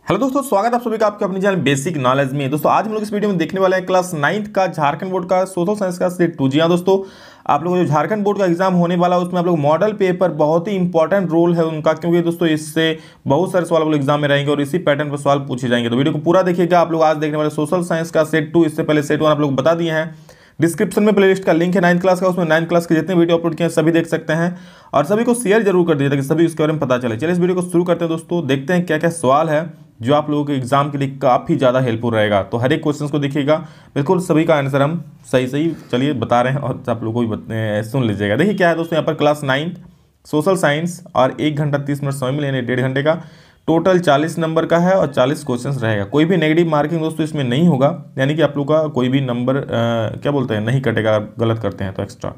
Hello दोस्तों, स्वागत है आप सभी का आपके अपने चैनल बेसिक नॉलेज में। दोस्तों आज हम लोग इस वीडियो में देखने वाले हैं क्लास 9th का झारखंड बोर्ड का सोशल साइंस का सेट 2। जी हाँ दोस्तों, आप लोगों को जो झारखंड बोर्ड का एग्जाम होने वाला है उसमें आप लोग मॉडल पेपर बहुत ही इंपॉर्टेंट रोल है उनका, क्योंकि दोस्तों इससे बहुत सारे सवाल आप लोग एग्जाम में रहेंगे और इसी पैटर्न पर सवाल पूछे जाएंगे। तो वीडियो को पूरा देखिएगा। आप लोग आज देखने वाले सोशल साइंस का सेट 2, इससे पहले सेट 1 आप लोग बता दिए हैं। डिस्क्रिप्शन में प्लेलिस्ट का लिंक है 9th क्लास का, उसमें 9th क्लास के जितने वीडियो अपलोड किए हैं सभी देख सकते हैं और सभी को शेयर जरूर कर दीजिए ताकि सभी इसके बारे में पता चले। चलिए इस वीडियो को शुरू करते हैं दोस्तों, देखते हैं क्या क्या सवाल है जो आप लोगों के एग्जाम के लिए काफ़ी ज़्यादा हेल्पफुल रहेगा। तो हर एक क्वेश्चन को देखिएगा, बिल्कुल सभी का आंसर हम सही सही चलिए बता रहे हैं और आप लोगों को भी सुन लीजिएगा। देखिए क्या है दोस्तों, यहाँ पर क्लास 9 सोशल साइंस और 1 घंटा 30 मिनट समय मिले, यानी 1.5 घंटे का टोटल 40 नंबर का है और 40 क्वेश्चन रहेगा। कोई भी नेगेटिव मार्किंग दोस्तों इसमें नहीं होगा, यानी कि आप लोग का कोई भी नंबर क्या बोलते हैं नहीं कटेगा, गलत करते हैं तो एक्स्ट्रा।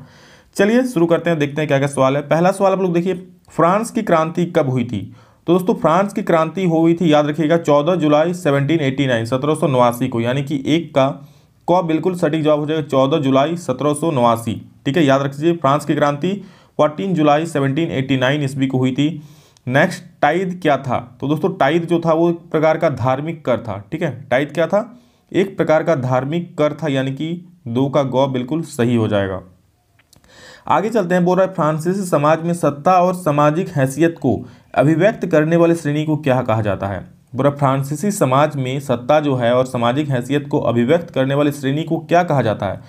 चलिए शुरू करते हैं, देखते हैं क्या क्या सवाल है। पहला सवाल आप लोग देखिए, फ्रांस की क्रांति कब हुई थी? तो दोस्तों फ्रांस की क्रांति हुई थी, याद रखिएगा 14 जुलाई 1789 1789 को, यानी कि एक का बिल्कुल सटीक जवाब हो जाएगा 14 जुलाई 1789। ठीक है, याद रखिए फ्रांस की क्रांति 14 जुलाई 1789 ईस्वी को हुई थी। नेक्स्ट, टाइद क्या था? तो दोस्तों टाइद जो था वो एक प्रकार का धार्मिक कर था। ठीक है, टाइद क्या था? एक प्रकार का धार्मिक कर था, यानी कि 2 का गौ बिल्कुल सही हो जाएगा। आगे चलते हैं, बोल रहा है फ्रांसीसी समाज में सत्ता और सामाजिक हैसियत को अभिव्यक्त करने वाली श्रेणी को क्या कहा जाता है? बोल रहा फ्रांसीसी समाज में सत्ता जो है और सामाजिक हैसियत को अभिव्यक्त करने वाली श्रेणी को क्या कहा जाता है?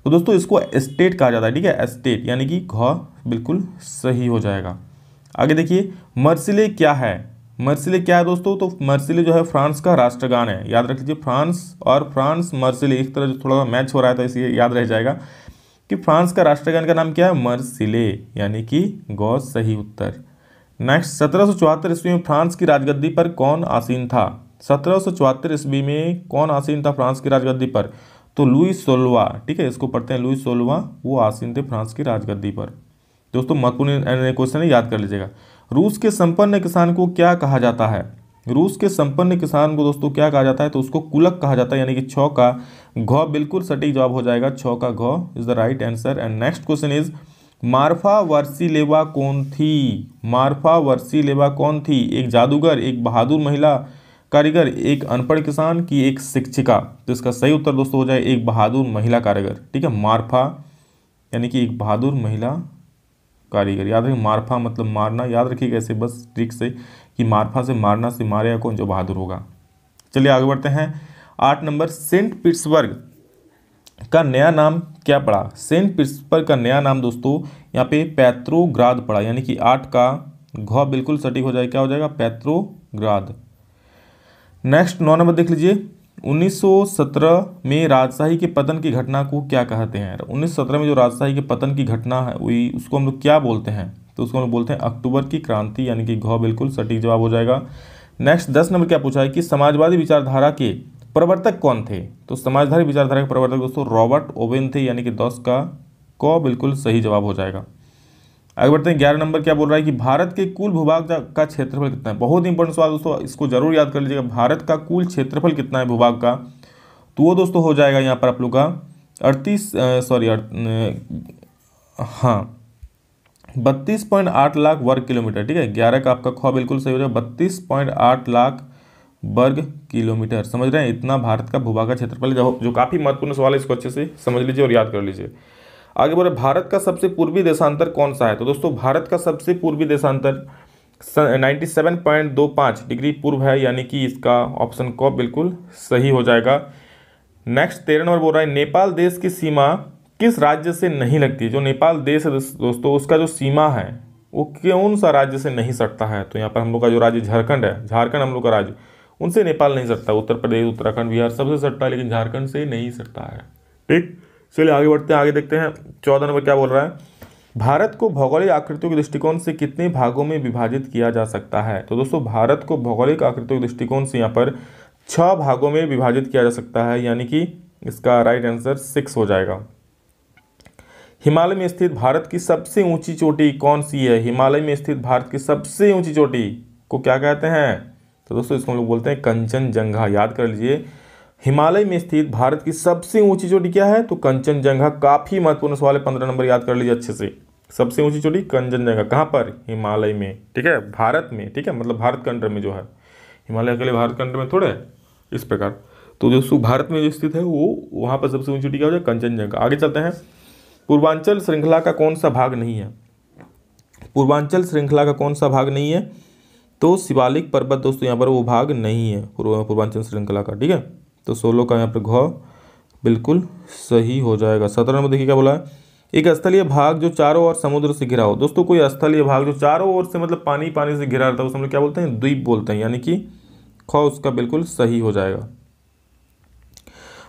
तो दोस्तों इसको एस्टेट कहा जाता है। ठीक है, एस्टेट यानी कि घ बिल्कुल सही हो जाएगा। आगे देखिए, मर्सिले क्या है? मर्सिले क्या है दोस्तों? तो मर्सिले जो है फ्रांस का राष्ट्रगान है। याद रख लीजिए, फ्रांस और फ्रांस मर्सिले इस तरह जो थोड़ा सा मैच हो रहा है तो इसलिए याद रह जाएगा कि फ्रांस का राष्ट्रगान का नाम क्या है? मर्सिले, यानी कि गौ सही उत्तर। नेक्स्ट, 1774 ईस्वी में फ्रांस की राजगद्दी पर कौन आसीन था? 1774 ईस्वी में कौन आसीन था फ्रांस की राजगद्दी पर? तो लुई 16। ठीक है, इसको पढ़ते हैं लुई 16, वो आसीन थे फ्रांस की राजगद्दी पर। दोस्तों महत्वपूर्ण क्वेश्चन है, याद कर लीजिएगा। रूस के संपन्न किसान को क्या कहा जाता है? रूस के संपन्न किसान को दोस्तों क्या कहा जाता है? तो उसको कुलक कहा जाता है, यानी कि 6 का घ बिल्कुल सटीक जवाब हो जाएगा। 6 का घ is the right answer. And next question is, Marfa Vasilyeva कौन थी? मार्फा वर्सिलेवा कौन थी? एक जादूगर, एक बहादुर महिला कारीगर, एक अनपढ़ किसान की एक शिक्षिका? तो इसका सही उत्तर दोस्तों हो जाए एक बहादुर महिला कारीगर। ठीक है, मार्फा यानी कि एक बहादुर महिला कारीगर। याद रखिए, मार्फा मतलब मारना, याद रखिएगा ऐसे बस ट्रिक से कि मार्फा से मारना से मारेगा कौन? जो बहादुर होगा। चलिए आगे बढ़ते हैं। 8 नंबर, सेंट पीटर्सबर्ग का नया नाम क्या पड़ा? सेंट पीटर्सबर्ग का नया नाम दोस्तों यहाँ पे पेट्रोग्राद पड़ा, यानी कि 8 का घ बिल्कुल सटीक हो जाएगा, क्या हो जाएगा? पेट्रोग्राद। नेक्स्ट 9 नंबर देख लीजिए, 1917 में राजशाही के पतन की घटना को क्या कहते हैं? 1917 में जो राजशाही के पतन की घटना है वही उसको हम लोग क्या बोलते हैं? तो उसको हम लोग बोलते हैं अक्टूबर की क्रांति, यानी कि घ बिल्कुल सटीक जवाब हो जाएगा। नेक्स्ट 10 नंबर क्या पूछा है कि समाजवादी विचारधारा के प्रवर्तक कौन थे? तो समाजवादी विचारधारा के प्रवर्तक दोस्तों रॉबर्ट ओवेन थे, यानी कि 10 का क बिल्कुल सही जवाब हो जाएगा। आगे बढ़ते हैं। 11 नंबर क्या बोल रहा है कि भारत के कुल भूभाग का क्षेत्रफल कितना है? बहुत इंपॉर्टेंट सवाल दोस्तों, इसको जरूर याद कर लीजिएगा। भारत का कुल क्षेत्रफल कितना है भूभाग का? तो वो दोस्तों हो जाएगा यहाँ पर आप लोग का 32.8 लाख वर्ग किलोमीटर। ठीक है, 11 का आपका ख बिल्कुल सही हो जाएगा, 32.8 लाख वर्ग किलोमीटर। समझ रहे हैं, इतना भारत का भूभाग का क्षेत्रफल जो काफी महत्वपूर्ण सवाल है, इसको अच्छे से समझ लीजिए और याद कर लीजिए। आगे बोले, भारत का सबसे पूर्वी देशांतर कौन सा है? तो दोस्तों भारत का सबसे पूर्वी देशांतर 97.25 डिग्री पूर्व है, यानी कि इसका ऑप्शन क बिल्कुल सही हो जाएगा। नेक्स्ट 13 नंबर बोल रहा है, नेपाल देश की सीमा किस राज्य से नहीं लगती है? जो नेपाल देश है दोस्तों उसका जो सीमा है वो कौन सा राज्य से नहीं सटता है? तो यहाँ पर हम लोग का जो राज्य झारखंड है, झारखंड हम लोग का राज्य, उनसे नेपाल नहीं सटता। उत्तर प्रदेश, उत्तराखंड, बिहार सबसे सटता है, लेकिन झारखंड से नहीं सटता है। ठीक, चलिए आगे बढ़ते हैं। आगे देखते हैं 14 नंबर क्या बोल रहा है, भारत को भौगोलिक आकृतियों के दृष्टिकोण से कितने भागों में विभाजित किया जा सकता है? तो दोस्तों भारत को भौगोलिक आकृतियों के दृष्टिकोण से यहाँ पर 6 भागों में विभाजित किया जा सकता है, यानी कि इसका राइट आंसर 6 हो जाएगा। हिमालय में स्थित भारत की सबसे ऊंची चोटी कौन सी है? हिमालय में स्थित भारत की सबसे ऊंची चोटी को क्या कहते हैं? तो दोस्तों इसको हम लोग बोलते हैं कंचनजंगा। याद कर लीजिए, हिमालय में स्थित भारत की सबसे ऊंची चोटी क्या है? तो कंचनजंगा। काफी महत्वपूर्ण सवाल है, 15 नंबर याद कर लीजिए अच्छे से। सबसे ऊंची चोटी कंचनजंगा, कहाँ पर? हिमालय में। ठीक है, भारत में। ठीक है, मतलब भारत के अंडर में जो है हिमालय अकेले भारत खंड में थोड़े है, इस प्रकार। तो जो भारत में जो स्थित है वो वहाँ पर सबसे ऊंची चोटी क्या हो जाए, कंचनजंगा। आगे चलते हैं, पूर्वांचल श्रृंखला का कौन सा भाग नहीं है? पूर्वांचल श्रृंखला का कौन सा भाग नहीं है? तो शिवालिक पर्वत दोस्तों यहाँ पर वो भाग नहीं है पूर्वांचल श्रृंखला का, ठीक है। तो 16 का यहाँ पर घ बिल्कुल सही हो जाएगा। 17 में देखिए क्या बोला है, एक स्थलीय भाग जो चारों ओर समुद्र से घिरा हो। दोस्तों कोई स्थलीय भाग जो चारों ओर से मतलब पानी पानी से घिरा रहता है उसे हम लोग क्या बोलते हैं, द्वीप बोलते हैं, यानी कि ख उसका बिल्कुल सही हो जाएगा।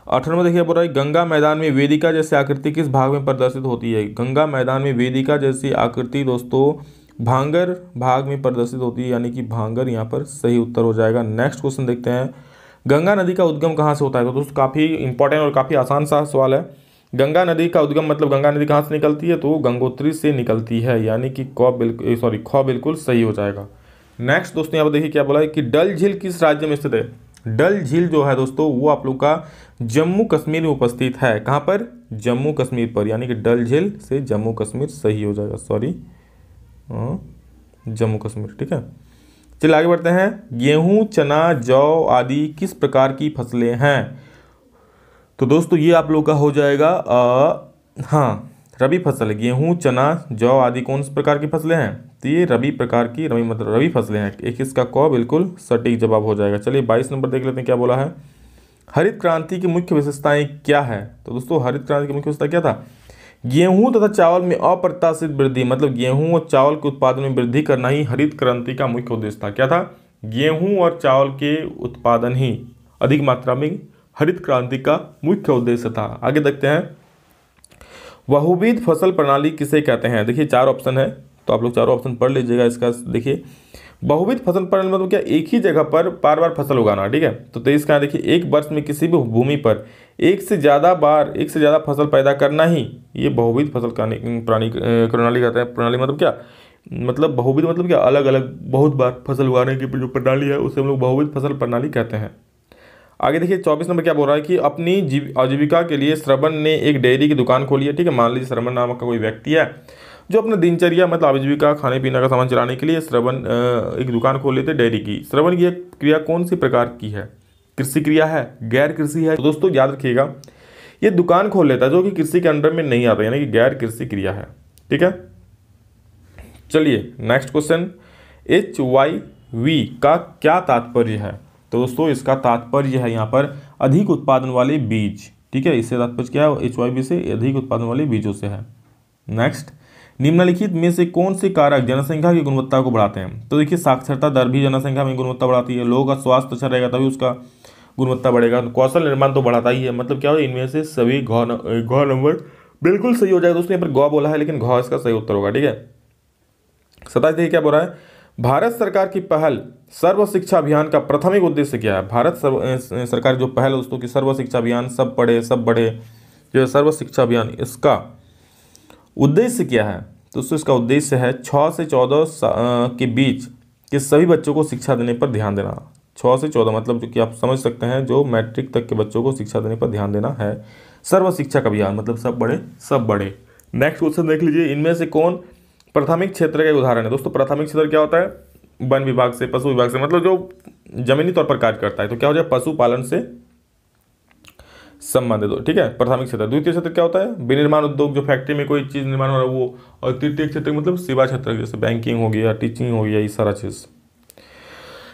18 में देखिए बोल रहा है, गंगा मैदान में वेदिका जैसी आकृति किस भाग में प्रदर्शित होती है? गंगा मैदान में वेदिका जैसी आकृति दोस्तों भांगर भाग में प्रदर्शित होती है, यानी कि भांगर यहाँ पर सही उत्तर हो जाएगा। नेक्स्ट क्वेश्चन देखते हैं, गंगा नदी का उद्गम कहाँ से होता है? तो दोस्तों काफ़ी इंपॉर्टेंट और काफ़ी आसान सा सवाल है। गंगा नदी का उद्गम मतलब गंगा नदी कहाँ से निकलती है? तो गंगोत्री से निकलती है, यानी कि ख बिल्कुल सही हो जाएगा। नेक्स्ट दोस्तों यहाँ पर देखिए क्या बोला है कि डल झील किस राज्य में स्थित है? डल झील जो है दोस्तों वो आप लोग का जम्मू कश्मीर में उपस्थित है। कहाँ पर? जम्मू कश्मीर पर, यानी कि डल झील से जम्मू कश्मीर सही हो जाएगा, जम्मू कश्मीर, ठीक है। चलिए आगे बढ़ते हैं, गेहूं चना जौ आदि किस प्रकार की फसलें हैं? तो दोस्तों ये आप लोग का हो जाएगा रबी फसल। गेहूं चना जौ आदि कौन से प्रकार की फसलें हैं? तो ये रबी प्रकार की रबी फसलें हैं। एक इसका क बिल्कुल सटीक जवाब हो जाएगा। चलिए 22 नंबर देख लेते हैं क्या बोला है, हरित क्रांति की मुख्य विशेषताएं क्या है? तो दोस्तों हरित क्रांति की मुख्य विशेषता क्या था? गेहूं तथा चावल में अप्रत्याशित वृद्धि, मतलब गेहूं और चावल के उत्पादन में वृद्धि करना ही हरित क्रांति का मुख्य उद्देश्य था। क्या था? गेहूं और चावल के उत्पादन ही अधिक मात्रा में हरित क्रांति का मुख्य उद्देश्य था। आगे देखते हैं, बहुविध फसल प्रणाली किसे कहते हैं? देखिए 4 ऑप्शन है, तो आप लोग चारों ऑप्शन पढ़ लीजिएगा। इसका देखिए बहुविध फसल प्रणाली मतलब क्या, एक ही जगह पर बार बार फसल उगाना, ठीक है। तो 23 का देखिए, एक वर्ष में किसी भी भूमि पर एक से ज़्यादा फसल पैदा करना ही ये बहुविध फसल प्रणाली कहते हैं। प्रणाली मतलब क्या, मतलब बहुविध मतलब क्या, अलग अलग बहुत बार फसल उगाने की जो प्रणाली है उसे हम लोग बहुविध फसल प्रणाली कहते हैं। आगे देखिए 24 नंबर क्या बोल रहा है कि अपनी आजीविका के लिए श्रवण ने एक डेयरी की दुकान खोली है, ठीक है। मान लीजिए श्रवण नामक का कोई व्यक्ति है जो अपना दिनचर्या मतलब आजीविका खाने पीने का सामान चलाने के लिए श्रवण एक दुकान खोल लेते डेयरी की। श्रवण की क्रिया कौन सी प्रकार की है? कृषि क्रिया है, गैर कृषि है? तो दोस्तों याद रखिएगा, ये दुकान खोल लेता है जो कि कृषि के अंडर में नहीं आता, यानी कि गैर कृषि क्रिया है, ठीक है। चलिए नेक्स्ट क्वेश्चन, HYV का क्या तात्पर्य है? तो दोस्तों इसका तात्पर्य है यहाँ पर अधिक उत्पादन वाले बीज, ठीक है। इससे तात्पर्य क्या है? HYV से अधिक उत्पादन वाले बीजों से है। नेक्स्ट, निम्नलिखित में से कौन से कारक जनसंख्या की गुणवत्ता को बढ़ाते हैं? तो देखिए साक्षरता दर भी जनसंख्या में गुणवत्ता बढ़ाती है, लोगों का स्वास्थ्य अच्छा रहेगा तभी उसका गुणवत्ता बढ़ेगा, कौशल निर्माण तो बढ़ाता ही है। मतलब क्या हो, इनमें से सभी घ नंबर बिल्कुल सही हो जाएगा। दोस्तों यहाँ पर गौ बोला है लेकिन घ इसका सही उत्तर होगा, ठीक है। 27 देखिए क्या बोल रहा है, भारत सरकार की पहल सर्व शिक्षा अभियान का प्राथमिक उद्देश्य क्या है? भारत सरकार जो पहल दोस्तों की सर्व शिक्षा अभियान, सब बढ़े जो सर्व शिक्षा अभियान, इसका उद्देश्य क्या है? तो इसका उद्देश्य है 6 से 14 के बीच के सभी बच्चों को शिक्षा देने पर ध्यान देना। 6 से 14 मतलब जो कि आप समझ सकते हैं जो मैट्रिक तक के बच्चों को शिक्षा देने पर ध्यान देना है सर्व शिक्षा का अभियान, मतलब सब बड़े। नेक्स्ट क्वेश्चन देख लीजिए, इनमें से कौन प्राथमिक क्षेत्र का उदाहरण है? दोस्तों प्राथमिक क्षेत्र क्या होता है? वन विभाग से, पशु विभाग से, मतलब जो जमीनी तौर पर कार्य करता है। तो क्या हो जाए? पशुपालन से संबंधित हो, ठीक है, प्राथमिक क्षेत्र। द्वितीय क्षेत्र क्या होता है? विनिर्माण उद्योग, जो फैक्ट्री में कोई चीज निर्माण हो रहा है वो। और तृतीय क्षेत्र मतलब सेवा क्षेत्र, जैसे बैंकिंग हो गया, टीचिंग हो गया, ये सारा चीज।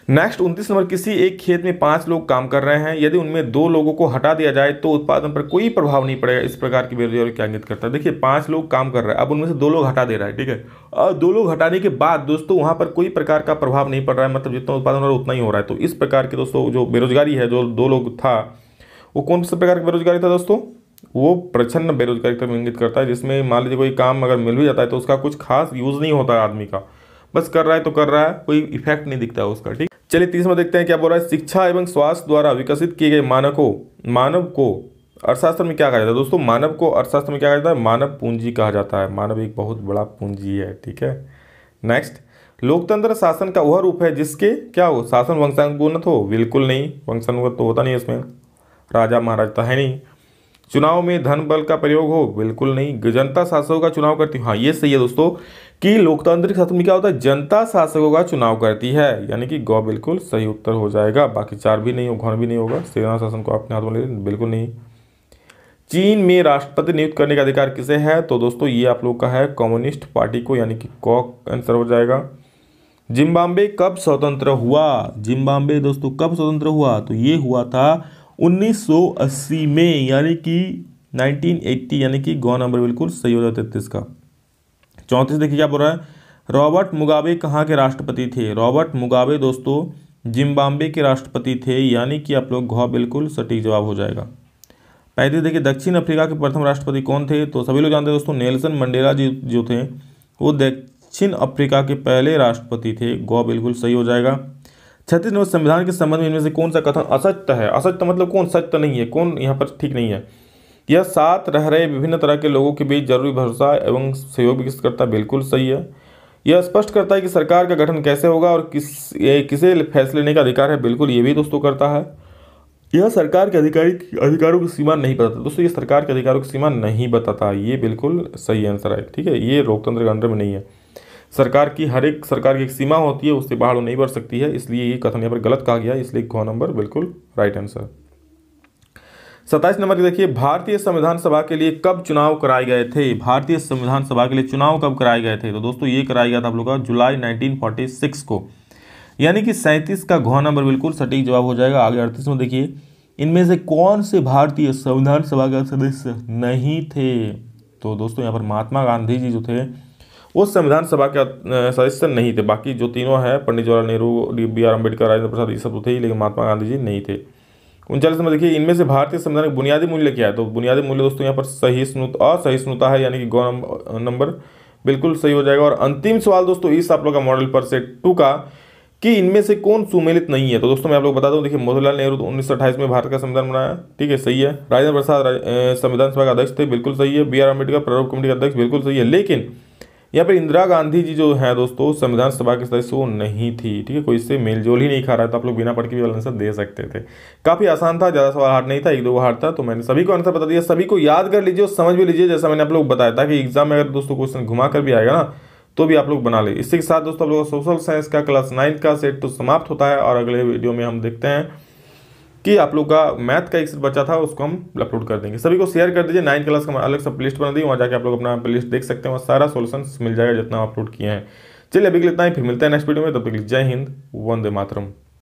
नेक्स्ट 29 नंबर, किसी एक खेत में 5 लोग काम कर रहे हैं, यदि उनमें 2 लोगों को हटा दिया जाए तो उत्पादन पर कोई प्रभाव नहीं पड़ेगा, इस प्रकार की बेरोजगारी क्या इंगित करता है? देखिए 5 लोग काम कर रहे हैं, अब उनमें से 2 लोग हटा दे रहा है, ठीक है। और 2 लोग हटाने के बाद दोस्तों वहां पर कोई प्रकार का प्रभाव नहीं पड़ रहा है, मतलब जितना उत्पादन हो रहा है उतना ही हो रहा है। तो इस प्रकार की दोस्तों जो बेरोजगारी है, जो 2 लोग था, वो कौन से प्रकार की बेरोजगारी था दोस्तों? वो प्रच्छन्न बेरोजगारी तरफ इंगित करता है, जिसमें मान लीजिए कोई काम अगर मिल भी जाता है तो उसका कुछ खास यूज नहीं होता है आदमी का, बस कर रहा है तो कर रहा है, कोई इफेक्ट नहीं दिखता है उसका, ठीक। चलिए 30 में देखते हैं क्या बोल रहा है, शिक्षा एवं स्वास्थ्य द्वारा विकसित किए गए मानव को अर्थशास्त्र में क्या कहा जाता है? दोस्तों मानव को अर्थशास्त्र में क्या कहा जाता है? मानव पूंजी कहा जाता है। मानव एक बहुत बड़ा पूंजी है, ठीक है। नेक्स्ट, लोकतंत्र शासन का वह रूप है जिसके क्या हो, शासन वंशानुगत हो? बिल्कुल नहीं, वंशानुगत तो होता नहीं इसमें, राजा महाराज तो है नहीं। चुनाव में धन बल का प्रयोग हो, बिल्कुल नहीं। जनता शासकों का चुनाव करती, हाँ ये सही है दोस्तों कि लोकतांत्रिक शासन में क्या होता है, जनता शासकों का चुनाव करती है, यानी कि गौ बिल्कुल सही उत्तर हो जाएगा। बाकी चार भी नहीं हो, घन भी नहीं होगा। सेना शासन को अपने हाथों में ले, बिल्कुल नहीं। चीन में राष्ट्रपति नियुक्त करने का अधिकार किसे है, तो दोस्तों ये आप लोग का है कम्युनिस्ट पार्टी को, यानी कि क आंसर हो जाएगा। जिम्बाब्वे कब स्वतंत्र हुआ, जिम्बाब्वे दोस्तों कब स्वतंत्र हुआ, तो ये हुआ था 1980 में, यानी कि 1980, यानी कि गौ नंबर बिल्कुल सही हो जाता है 33 का। 34 देखिए क्या बोल रहा है, रॉबर्ट मुगाबे कहाँ के राष्ट्रपति थे, रॉबर्ट मुगाबे दोस्तों जिम्बाब्वे के राष्ट्रपति थे, यानी कि आप लोग घ बिल्कुल सटीक जवाब हो जाएगा। 35 देखिए दक्षिण अफ्रीका के प्रथम राष्ट्रपति कौन थे, तो सभी लोग जानते हैं दोस्तों नेल्सन मंडेला जी जो थे वो दक्षिण अफ्रीका के पहले राष्ट्रपति थे, गौ बिल्कुल सही हो जाएगा। 36 नंबर संविधान के संबंध में इनमें से कौन सा कथन असत्य है, असत्य मतलब कौन, सत्य नहीं है, कौन यहाँ पर ठीक नहीं है। यह साथ रह रहे विभिन्न तरह के लोगों के बीच जरूरी भरोसा एवं सहयोग विकसित करता है, बिल्कुल सही है। यह स्पष्ट करता है कि सरकार का गठन कैसे होगा और किसे फैसले लेने का अधिकार है, बिल्कुल ये भी दोस्तों करता है। यह सरकार के अधिकारों की सीमा नहीं बताता, दोस्तों ये सरकार के अधिकारों की सीमा नहीं बताता, ये बिल्कुल सही आंसर है, ठीक है। ये लोकतंत्र के अंडर में नहीं है, सरकार की हर एक सरकार की एक सीमा होती है, उससे बाहर वो नहीं बढ़ सकती है, इसलिए ये कथन यहाँ पर गलत कहा गया, इसलिए ग नंबर बिल्कुल राइट आंसर। 27 नंबर देखिए, भारतीय संविधान सभा के लिए कब चुनाव कराए गए थे, भारतीय संविधान सभा के लिए चुनाव कब कराए गए थे, तो दोस्तों ये कराया गया था आप लोग का जुलाई 1946 को, यानी कि 37 का घ नंबर बिल्कुल सटीक जवाब हो जाएगा। आगे 38 में देखिए, इनमें से कौन से भारतीय संविधान सभा का सदस्य नहीं थे, तो दोस्तों यहाँ पर महात्मा गांधी जी जो थे वो संविधान सभा के सदस्य नहीं थे। बाकी जो तीनों हैं पंडित जवाहरलाल नेहरू, बी आर अम्बेडकर, राजेंद्र प्रसाद, ये सब तो थे ही, लेकिन महात्मा गांधी जी नहीं थे। 39 में देखिए, इनमें से भारतीय संविधान का बुनियादी मूल्य क्या है, तो बुनियादी मूल्य दोस्तों यहाँ पर असहिष्णुता है, यानी कि गौ नंबर बिल्कुल सही हो जाएगा। और अंतिम सवाल दोस्तों इस आप लोग का मॉडल पर सेट 2 का, कि इनमें से कौन सुमेलित नहीं है, तो दोस्तों मैं आप लोग बता दूं, देखिए मोतीलाल नेहरू 1928 में भारत का संविधान बनाया, ठीक है सही है। राजेंद्र प्रसाद संविधान सभा का अध्यक्ष थे, बिल्कुल सही है। बी आर अम्बेडकर प्रारूप कमेटी का अध्यक्ष, बिल्कुल सही है। लेकिन यहाँ पर इंदिरा गांधी जी जो है दोस्तों संविधान सभा के सदस्य वो नहीं थी, ठीक है, कोई इससे मेलजोल ही नहीं खा रहा है, तो आप लोग बिना पढ़ के भी आंसर दे सकते थे। काफी आसान था, ज्यादा सवाल हार्ड नहीं था, 1-2 हार्ड था, तो मैंने सभी को आंसर बता दिया। सभी को याद कर लीजिए और समझ भी लीजिए, जैसा मैंने आप लोग बताया था कि एग्जाम में अगर दोस्तों क्वेश्चन घुमा कर भी आएगा ना तो भी आप लोग बना ले। इसी के साथ दोस्तों आप लोगों का सोशल साइंस का क्लास 9 का सेट तो समाप्त होता है, और अगले वीडियो में हम देखते हैं कि आप लोग का मैथ का एक सेट बचा था उसको हम अपलोड कर देंगे। सभी को शेयर कर दीजिए, 9 क्लास का अलग सा प्लेलिस्ट बना दी, वहाँ जाके आप लोग अपना प्लेलिस्ट देख सकते हैं, वहाँ सारा सोल्यूशंस मिल जाएगा जितना अपलोड किए हैं। चलिए अभी के लिए इतना ही, फिर मिलते हैं नेक्स्ट वीडियो में, तब तक जय हिंद, वंदे मातरम।